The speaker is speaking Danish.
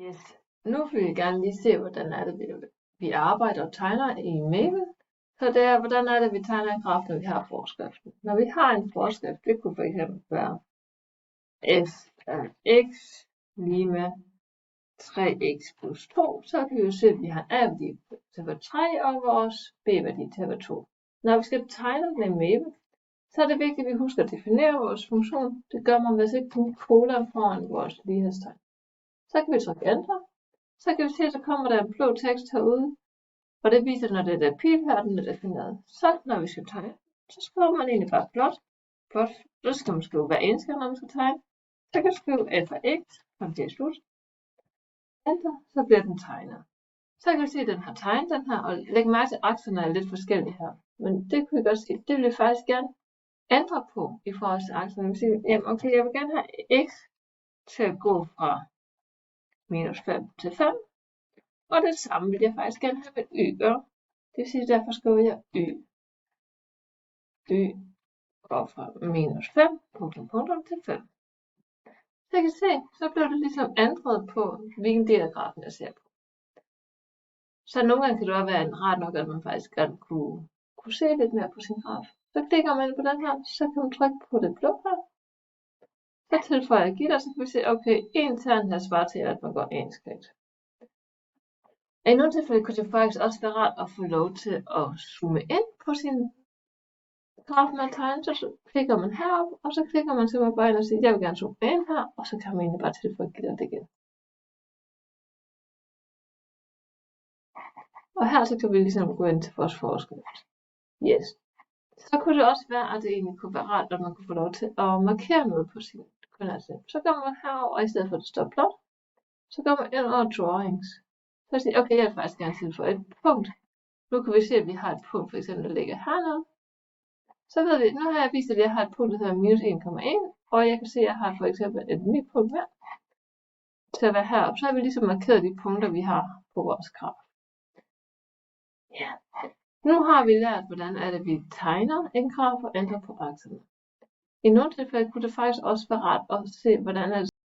Yes. Nu vil vi gerne lige se, hvordan er det, vi arbejder og tegner i Maven. Så det er, hvordan er det, vi tegner en graf, når vi har forskriften. Når vi har en forskrift, det kunne fx være f af x lige med 3x plus 2, så kan vi jo se, at vi har a-værdi til at være 3 og vores b-værdi til at være 2. Når vi skal tegne den i Maven, så er det vigtigt, at vi husker at definere vores funktion. Det gør man, hvis ikke den kolon foran vores lighedstegn. Så kan vi trykke Enter. Så kan vi se, at så kommer der en blå tekst herude, og det viser, når det der pil her, den er defineret. Så når vi skal tegne, så skriver man egentlig bare blot. Så skal man skrive hver eneste gang, når man skal tegne. Så kan du skrive f af x, kom til slut. Enter, så bliver den tegnet. Så kan vi se, at den har tegnet den her, og læg mærke til, at akserne er lidt forskellige her. Men det kunne vi godt se, det vil jeg faktisk gerne ændre på i forhold til akserne. Jeg vil sige, jamen okay, jeg vil gerne have x til at gå fra minus 5 til 5. Og det samme vil jeg faktisk gerne have med y gør. Det vil sige, derfor skriver jeg y. Y går fra minus 5 til 5. Så jeg kan se, så bliver det ligesom ændret på, hvilken del af grafen jeg ser på. Så nogle gange kan det også være rart nok, at man faktisk gerne kunne se lidt mere på sin graf. Så klikker man på den her, så kan man trykke på det blå her. Så tilføjer jeg gitter, så kan vi se, okay, en tern her svarer til, at man går en skridt. I nogle tilfælde kunne det faktisk også være rart at få lov til at zoome ind på sin graf, man tegner. Så klikker man herop, og så klikker man simpelthen bare ind og siger, jeg vil gerne zoome ind her, og så kan man egentlig bare tilføje gitteret igen. Og her så kan vi ligesom gå ind til vores forskrift. Yes. Så kunne det også være, at det egentlig kunne være rart, at man kunne få lov til at markere noget på sin koordinate. Så går man herover, og i stedet for at det står blot, så går man ind over drawings. Så siger jeg, okay, jeg vil faktisk gerne tilføje et punkt. Nu kan vi se, at vi har et punkt, for eksempel, der ligger hernede. Så ved vi, nu har jeg vist, at jeg har et punkt, der hedder minus 1,1, og jeg kan se, at jeg har for eksempel et nyt punkt her til at være heroppe. Så har vi ligesom markeret de punkter, vi har på vores graf. Ja. Nu har vi lært, hvordan er det, vi tegner en graf og ændrer på akserne. I nogle tilfælde kunne det faktisk også være rart at se, hvordan er det,